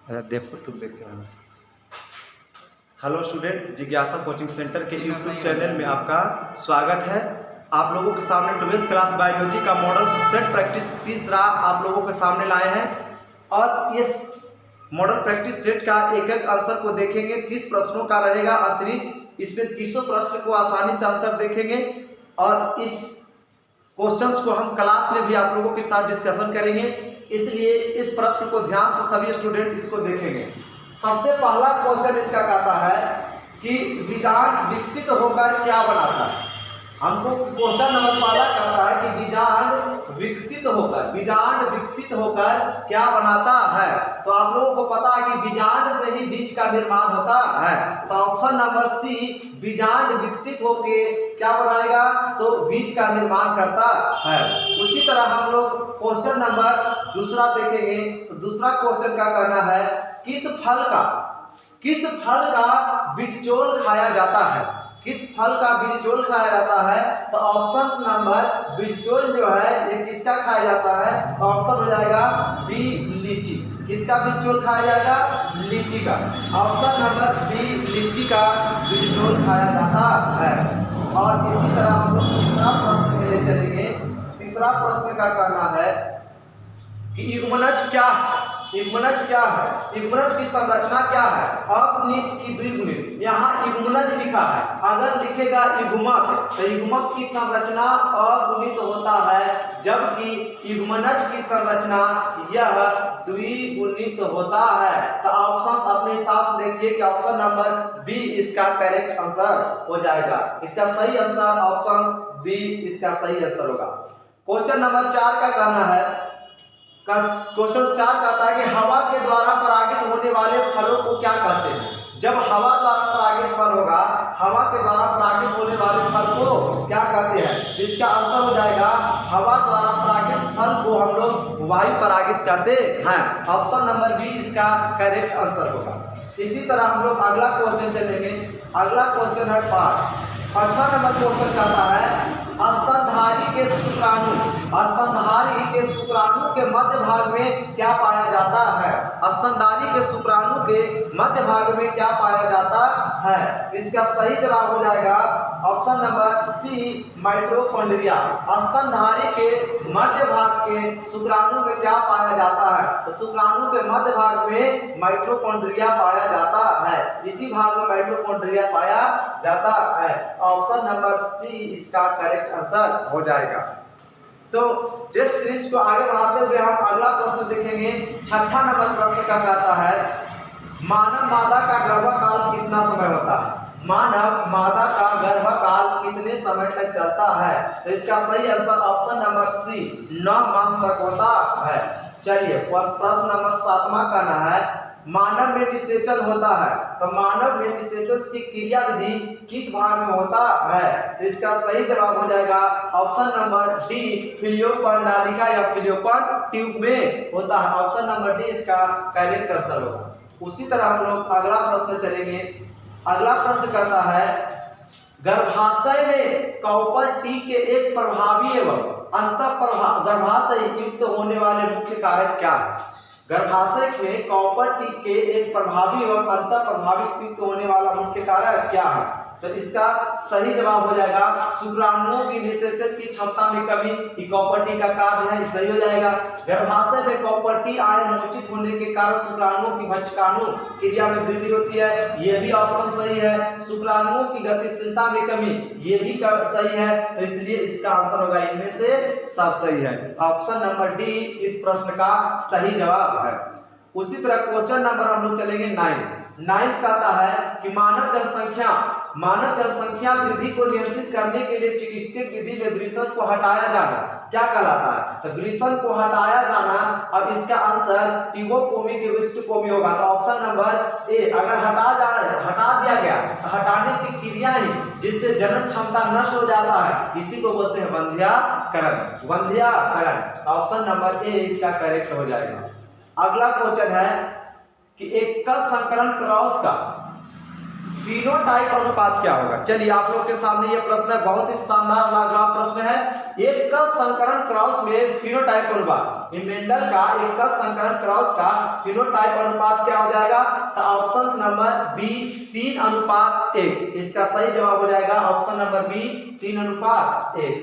अच्छा देखो तुम देखते हो। हेलो स्टूडेंट, जिज्ञासा कोचिंग सेंटर के यूट्यूब चैनल में आपका स्वागत है। आप लोगों के सामने 12th क्लास बायोलॉजी का मॉडल सेट प्रैक्टिस तीसरा आप लोगों के सामने लाए हैं और इस मॉडल प्रैक्टिस सेट का एक एक आंसर को देखेंगे। 30 प्रश्नों का रहेगा सीरीज। इसमें 300 प्रश्न को आसानी से आंसर देखेंगे और इस क्वेश्चंस को हम क्लास में भी आप लोगों के साथ डिस्कशन करेंगे, इसलिए इस प्रश्न को ध्यान से सभी स्टूडेंट इसको देखेंगे। सबसे पहला क्वेश्चन इसका कहता है कि बीजांड विकसित होकर क्या बनाता है। हमको क्वेश्चन नंबर पहला कहता है कि बीजांड विकसित होकर क्या बनाता है। तो आप लोगों को पता है कि बीजांड से ही बीज का निर्माण होता है। तो ऑप्शन नंबर सी, बीजांड विकसित होकर क्या बनाएगा, तो बीज का निर्माण करता है। उसी तरह हम लोग क्वेश्चन नंबर दूसरा देखेंगे। तो दूसरा क्वेश्चन का कहना है किस फल का बीजचोल खाया जाता है। किस फल का बीजचोल खाया जाता है। तो ऑप्शन नंबर बीजचोल जो है ये किसका खाया जाता है। तो ऑप्शन हो जाएगा बी, लीची। किसका बीजचोल खाया जाएगा, लीची का। ऑप्शन नंबर बी, लीची का बीजचोल खाया जाता है। और इसी तरह हम लोग तीसरा प्रश्न में ले चलेंगे। तीसरा प्रश्न का कहना है कि युग्मनज क्या है। युग्मनज की संरचना क्या है। अगुणित की द्विगुणित, यहाँ युग्मनज लिखा है। अगर लिखेगा युग्मक तो युग्मक की संरचना अगुणित होता है, जबकि युग्मनज की संरचना यह द्विगुणित होता है। तो ऑप्शन अपने हिसाब से देखिए कि ऑप्शन नंबर बी इसका करेक्ट आंसर हो जाएगा। इसका सही आंसर ऑप्शन बी इसका सही आंसर होगा। क्वेश्चन नंबर 4 का कहना है, क्वेश्चन 4 कहता है कि हवा के द्वारा परागित होने वाले फलों को क्या कहते हैं। जब हवा द्वारा परागित फल होगा, हवा के द्वारा परागित होने वाले फल को क्या कहते हैं। इसका आंसर हो जाएगा हवा द्वारा परागित फल को हम लोग वायु परागित कहते हैं। ऑप्शन नंबर बी इसका करेक्ट आंसर होगा। इसी तरह हम लोग अगला क्वेश्चन चलेंगे। अगला क्वेश्चन है 5वां नंबर क्वेश्चन कहता है स्तनधारी के शुक्राणु के मध्य भाग में क्या पाया जाता है। स्तनधारी के शुक्राणु के मध्य भाग में क्या पाया जाता है। इसका सही जवाब हो जाएगा ऑप्शन नंबर सी, माइटोकॉन्ड्रिया। स्तनधारी के मध्य भाग के शुक्राणु में क्या पाया जाता है। तो शुक्राणु के मध्य भाग में माइटोकॉन्ड्रिया पाया जाता है। इसी भाग में माइटोकॉन्ड्रिया पाया जाता है। ऑप्शन नंबर सी इसका करेक्ट आंसर हो जाएगा। तो इस सीरीज को आगे बढ़ाते हुए हम अगला प्रश्न देखेंगे। 6वां नंबर प्रश्न का कहता है मानव मादा का गर्भकाल कितना समय होता है। मानव मादा का गर्भकाल कितने समय तक चलता है। तो इसका सही आंसर ऑप्शन नंबर सी 9 माह तक होता है। चलिए प्रश्न नंबर 7वां कहना है मानव में निषेचन होता है। तो मानव में निषेचन की क्रिया विधि किस भाग में होता है। तो इसका सही जवाब हो जाएगा ऑप्शन नंबर डी, फिलियोक्वन नालिका या फिलियोक्वन ट्यूब में होता है। ऑप्शन नंबर डी इसका करेक्ट आंसर होगा। उसी तरह हम लोग अगला प्रश्न चलेंगे। अगला प्रश्न कहता है गर्भाशय में कॉपर टी के एक प्रभावी एवं अंतःप्रभाव गर्भाशय युक्त होने वाले मुख्य कारक क्या है। गर्भाशय में कॉपर टी के एक प्रभावी एवं अंतः प्रभावी युक्त होने वाला मुख्य कारक क्या है। तो इसका सही जवाब हो जाएगा शुक्राणुओं की निषेचन की क्षमता में कमी। कॉपर टी का कार्य है, सही हो जाएगा। गर्भाशय में कॉपर टी आयन मोचित होने के कारण शुक्राणुओं की भक्षकाणु क्रिया में वृद्धि होती है, ये भी ऑप्शन सही है। शुक्राणुओं की गतिशीलता में कमी, ये भी सही है। तो इसलिए इसका आंसर होगा इनमें से सब सही है। ऑप्शन नंबर डी इस प्रश्न का सही जवाब है। उसी तरह क्वेश्चन नंबर हम लोग चलेंगे 9 कहता है कि मानव जनसंख्या वृद्धि को नियंत्रित करने के लिए चिकित्सीय विधि में वृषण को हटाया जाना क्या कहलाता है। तो वृषण को हटाया जाना, अब इसका आंसर टिगोकोमी के विस्टकोमी होगा। तो ऑप्शन नंबर ए, अगर हटा दिया गया तो हटाने की क्रिया ही जिससे जनन क्षमता नष्ट हो जाता है, इसी को बोलते हैं वंध्याकरण। ऑप्शन नंबर ए इसका करेक्ट हो जाएगा। अगला क्वेश्चन है कि एकल संकरण क्रॉस का फिनोटाइप अनुपात क्या होगा। चलिए आप लोग के सामने ये प्रश्न है, बहुत ही शानदार लाजवाब प्रश्न है। एकल संकरण क्रॉस में फिनोटाइप अनुपात, मेंडल का एकल संकरण क्रॉस का फिनोटाइप अनुपात क्या हो जाएगा? तो ऑप्शन नंबर बी 3:1। इसका सही जवाब हो जाएगा ऑप्शन नंबर बी 3:1।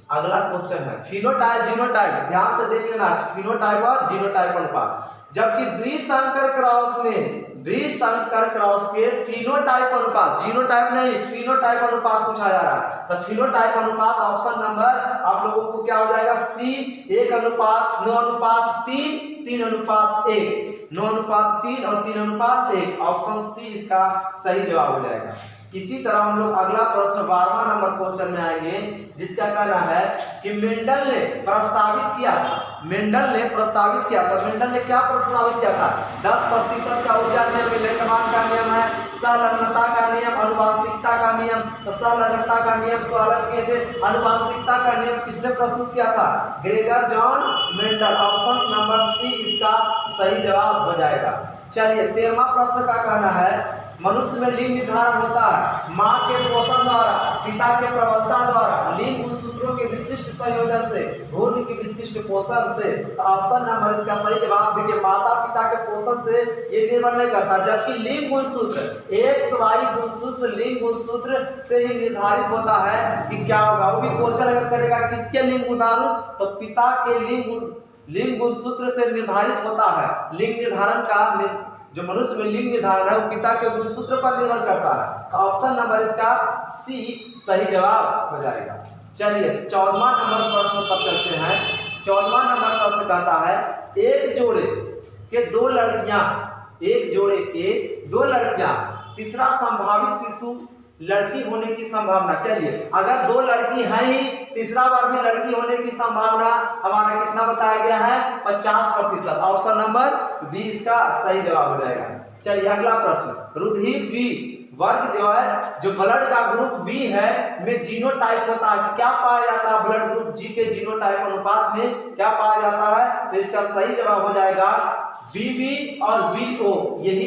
अगला क्वेश्चन है फिनोटाइप जीनोटाइप, ध्यान से देख लेना, फिनोटाइप और जीनोटाइप अनुपात। जबकि द्विसंकर क्रॉस के फिनोटाइप अनुपात, जीनोटाइप नहीं फिनोटाइप अनुपात पूछा जा रहा है, तो फिनोटाइप अनुपात ऑप्शन नंबर आप लोगों को क्या हो जाएगा? सी 1:9:3 3:1, 9:3 और 3:1, ऑप्शन सी इसका सही जवाब हो जाएगा। इसी तरह हम लोग अगला प्रश्न 12वां नंबर क्वेश्चन में आएंगे, जिसका कहना है कि मेंडल ने प्रस्तावित किया था, मेंडल ने क्या प्रस्तावित किया था? 10% का ऊर्जा नियम, इलेक्ट्रॉन का नियम है, संलग्नता का नियम, अनुवांशिकता का नियम। तो संलग्नता का नियम तो अलग किए थे, अनुवांशिकता का नियम किसने प्रस्तुत किया था? Gregor John Mendel, option number C इसका सही जवाब हो जाएगा। चलिए 13वां प्रश्न का कहना है मनुष्य में लिंग निर्धारण होता है मां के पोषण द्वारा, पिता के प्रबलता द्वारा, लिंग गुणसूत्रों के विशिष्ट संयोजन से, भ्रूण के विशिष्ट पोषण से। तो ऑप्शन नंबर इसका सही जवाब देखिए, माता पिता के पोषण से ये निर्भर नहीं करता, जबकि लिंग गुणसूत्र XY गुणसूत्र लिंग गुणसूत्र से ही निर्धारित होता है कि क्या होगा। वो भी क्वेश्चन अगर करेगा किसके लिंग उदाहरण, तो पिता के लिंग गुणसूत्र से निर्धारित होता है। लिंग निर्धारण का जो मनुष्य में लिंग निर्धारण है वो पिता के गुणसूत्र पर निर्भर करता है। ऑप्शन नंबर इसका सी सही जवाब हो जाएगा। चलिए 14वां नंबर प्रश्न पर चलते हैं। 14वां नंबर प्रश्न कहता है एक जोड़े के दो लड़कियां, तीसरा संभावित शिशु लड़की होने की संभावना। चलिए अगर दो लड़की हैं ही, तीसरा बार भी लड़की होने की संभावना हमारा कितना बताया गया है? 50%। ऑप्शन नंबर बी इसका सही जवाब हो जाएगा। चलिए अगला प्रश्न, रुधिर बी वर्ग जो ब्लड का ग्रुप बी है में जीनोटाइप होता है, क्या पाया जाता है? ब्लड ग्रुप जी के जीनोटाइप अनुपात में क्या पाया जाता है? तो इसका सही जवाब हो जाएगा बीबी और बीओ, यही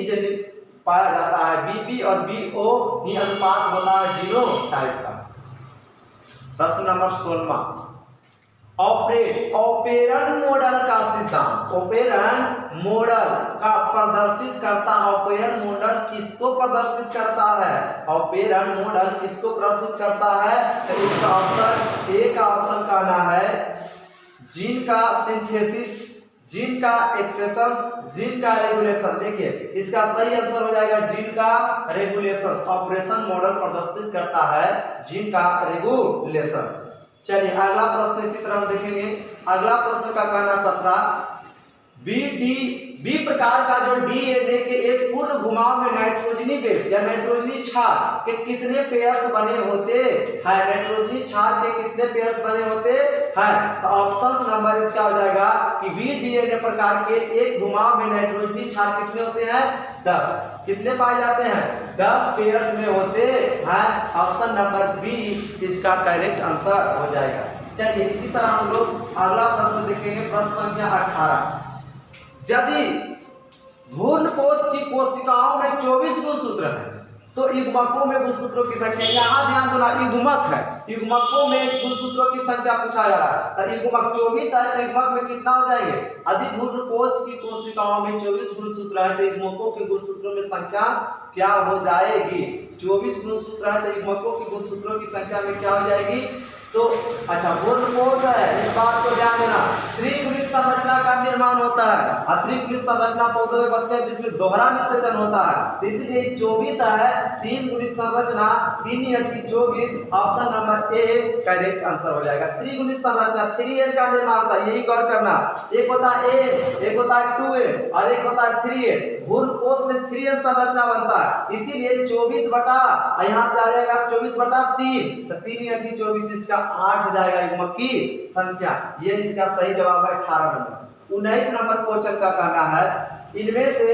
पाया जाता है। बीबी और बीओ ही अनुपात होता है जीनोटाइप का। प्रश्न नंबर 16, ऑपेरन मॉडल का सिद्धांत, ऑपेरन मॉडल का प्रदर्शित करता, ऑपेरन मॉडल किसको प्रदर्शित करता है? ऑपेरन मॉडल किसको प्रस्तुत करता है? तो इसका ऑप्शन ए का ऑप्शन कहना है जीन का सिंथेसिस, जीन का एक्सेशन, जीन का रेगुलेशन। देखिए इसका सही आंसर हो जाएगा जीन का रेगुलेशन। ऑपरेशन मॉडल प्रदर्शित करता है जीन का रेगुलेशन। चलिए अगला प्रश्न इसी तरह हम देखेंगे। अगला प्रश्न का कहना 17, बी प्रकार का जो डीएनए के एक पूर्ण घुमाव में नाइट्रोजनी बेस या नाइट्रोजनी क्षार के कितने पेयर्स बने होते हैं? नाइट्रोजनी क्षार के कितने पेयर्स बने होते हैं? तो ऑप्शन नंबर इसका हो जाएगा कि बी डीएनए प्रकार के एक घुमाव में नाइट्रोजनी क्षार कितने होते हैं? 10। कितने पाए जाते हैं? 10 पेयर्स में होते हैं। ऑप्शन नंबर बी इसका करेक्ट आंसर हो जाएगा। चलिए इसी तरह हम लोग अगला प्रश्न देखेंगे, प्रश्न संख्या 18, यदि भ्रूणपोष की कोशिकाओं में 24 गुणसूत्र हैं तो युग्मकों में गुणसूत्रों की संख्या, यहाँ ध्यान देना युग्मक है, युग्मकों में गुणसूत्रों की संख्या पूछा जा रहा है। तो युग्मक 24 है तो युग्मक में कितना हो जाएंगे? यदि भ्रूणपोष की कोशिकाओं में 24 गुणसूत्र है तो युग्मकों के गुणसूत्रों में संख्या क्या हो जाएगी? 24 गुणसूत्र है तो युग्मकों के गुणसूत्रों की संख्या में क्या हो जाएगी? तो अच्छा भ्रूणपोष है, इस बात को ध्यान देना, त्रिगुणित संरचना का निर्माण होता है। त्रिगुणित संरचना पौधों में बनते हैं जिसमें दोहरा निषेचन होता है, इसलिए 24 है। 3 गुणित संरचना 3 की 24, option number A correct answer हो जाएगा। त्रिगुणित संरचना 3n का निर्माण होता है, यही गौर करना, एक होता है a, एक होता है 2n और एक होता है 3n। भ्रूणपोष में 3n संरचना बनता है, इसीलिए 24 बटा यहाँ से आ जाएगा 24/3, तो 3 की 24 इसका 8 हो जाएगा युग्मक की संख्या। ये इसका सही जवाब है 18 नंबर। 19 नंबर क्वेश्चन का कहना है इनमें से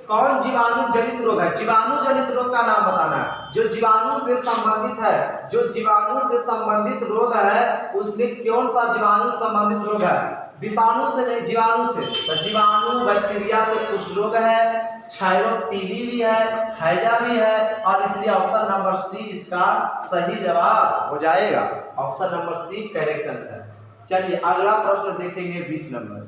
कौन जीवाणु जनित रोग है? जीवाणु जनित रोग का नाम बताना है, जो जीवाणु से संबंधित है, जो जीवाणु से संबंधित रोग है उसमें कौन सा जीवाणु संबंधित रोग है? विषाणु से नहीं, जीवाणु से। तो जीवाणु बैक्टीरिया से कुछ रोग है, क्षयरोग टीबी भी है, हैजा भी है, और इसलिए ऑप्शन नंबर सी इसका सही जवाब हो जाएगा। Option number C correct answer. चलिए अगला प्रश्न देखेंगे 20 नंबर।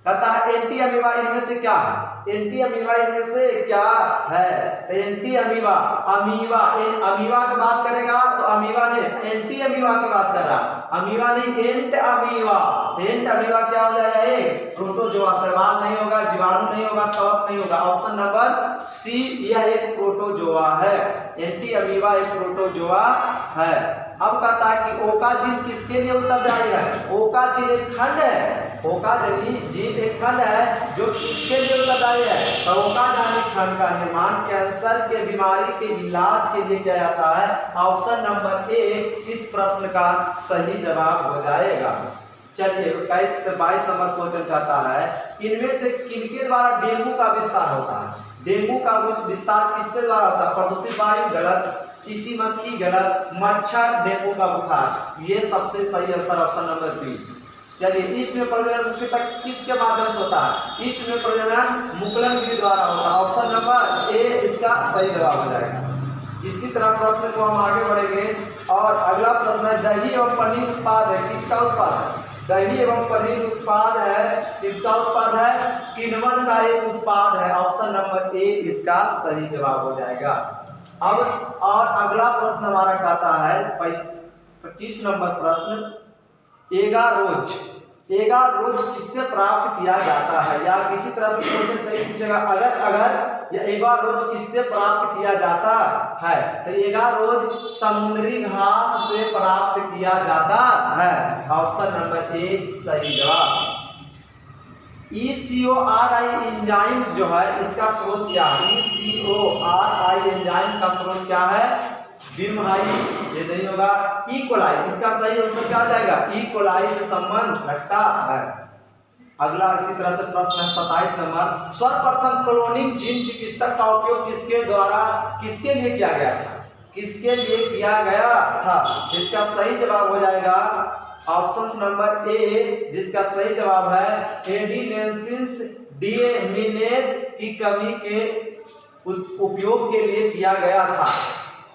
कहता है एंटी अमीबा इनमें से क्या है, एंटी अमीबा इनमें से क्या है। तो एंटी अमीबा, अमीबा अमीबा की बात करेगा तो अमीबा ने एंटी अमीबा की बात कर रहा, अमीबा नहीं एंट अमीबा। एंट अमीबा क्या हो जाएगा, एक प्रोटोजोआ, शैवाल नहीं होगा, जीवाणु नहीं होगा, कवक नहीं होगा। ऑप्शन नंबर सी, यह एक प्रोटोजोआ है। एंटी अमीबा एक प्रोटोजोआ है। अब कहता है कि ओका जीन किसके लिए उत्तरदायी है। ओका जीन एक खंड है, ओका जीन एक खंड है जो किसके लिए उत्तरदायी है। तो ओका जीन खंड का निर्माण कैंसर के बीमारी के इलाज के लिए किया जाता है। ऑप्शन नंबर ए इस प्रश्न का सही जवाब हो जाएगा। चलिए 21 से 22 नंबर क्वेश्चन कहता है इनमें से किनके द्वारा डेंगू का विस्तार होता है। डेंगू का विस्तार किसके द्वारा होता है। प्रदूषित वायु गलत, शीशी मक्खी गलत, मच्छर डेंगू का बुखार, ये सबसे सही आंसर ऑप्शन नंबर बी। चलिए ईस्ट में प्रजनन मुख्यतः किसके माध्यम से होता है। ईस्ट में प्रजनन मुकुलन विधि द्वारा होता है। ऑप्शन नंबर ए इसका सही जवाब हो जाएगा। इसी तरह प्रश्न को हम आगे बढ़ेंगे और अगला प्रश्न है दही एवं पनीर उत्पाद है किसका उत्पाद है। दही एवं पनीर उत्पाद है किसका उत्पाद है, किण्वन का एक उत्पाद है। ऑप्शन नंबर ए इसका सही जवाब हो जाएगा। अब और अगला प्रश्न हमारा कहता है 25 नंबर प्रश्न, एगारोज, एगारोज किससे प्राप्त किया जाता है। या किसी तरह से क्वेश्चन नहीं पूछेगा अगर यह एगारोज किससे प्राप्त किया जाता है। तो एगारोज समुद्री घास से प्राप्त किया जाता है। ऑप्शन नंबर ए सही जवाब। ECORI एंजाइम जो है इसका स्रोत क्या है। ECORI एंजाइम का स्रोत क्या है, बीमाई, ये नहीं होगा। ई कोलाई, इसका सही आंसर क्या हो जाएगा, ई कोलाई से संबंध रखता है। अगला इसी तरह से प्रश्न है 27 नंबर, सर्वप्रथम क्लोनिंग जीन चिकित्सक का उपयोग किसके लिए किया गया था, किसके लिए किया गया था। इसका सही जवाब हो जाएगा ऑप्शन नंबर ए, जिसका सही जवाब है एडिनेंसिस डीएमिनेज की कमी के उपयोग के लिए किया गया था।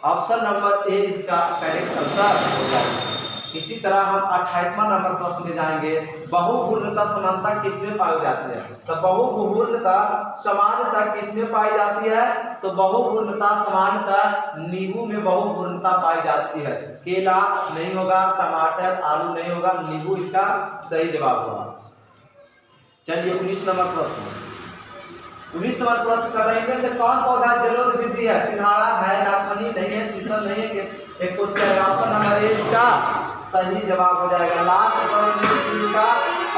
ऑप्शन नंबर ए इसका करेक्ट आंसर हो जाएगा। इसी तरह हम 28वां नंबर प्रश्न में जाएंगे, बहुपूर्णता समानता किसमें पाई जाती है। तो बहुपूर्णता समानता किसमें पाई जाती है, तो बहुपूर्णता समानता नींबू में बहुपूर्णता पाई जाती है। केला नहीं होगा, टमाटर आलू नहीं होगा, नींबू इसका सही जवाब होगा। चलिए 19 नंबर प्रश्न, 19 नंबर प्रश्न कर रहे हैं से कौन पौधा जलोद वृद्धि है। सिंघाड़ा है, नागफनी नहीं है, शीशम नहीं है। एक क्वेश्चन ऑप्शन नंबर ए इसका सही जवाब हो जाएगा। लास्ट प्रश्न सीरीज का,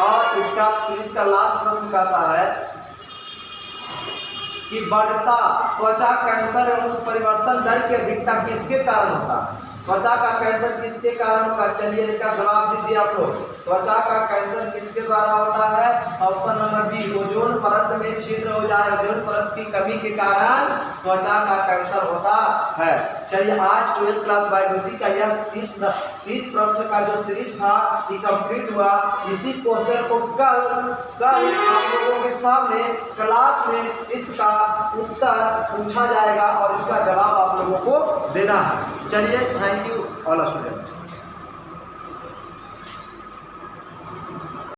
और इसका सीरीज का लास्ट प्रश्न कहता है कि बढ़ता त्वचा कैंसर एवं उत्परिवर्तन दर की अधिकता किसके कारण होता है। त्वचा का कैंसर किसके कारण होगा, चलिए इसका जवाब दीजिए आप लोग। त्वचा का कैंसर किसके द्वारा होता है, ऑप्शन नंबर बी, ओजोन परत में छिद्र हो जाए, ओजोन परत की कमी के कारण त्वचा का कैंसर होता है। चलिए आज 12th क्लास बायोलॉजी का यह 30 प्रश्न का जो सीरीज था ये कंप्लीट हुआ। इसी क्वेश्चन को कल आप लोगों के सामने क्लास में इसका उत्तर पूछा जाएगा और इसका जवाब आप लोगों को देना है। चलिए थैंक यू ऑल स्टूडेंट।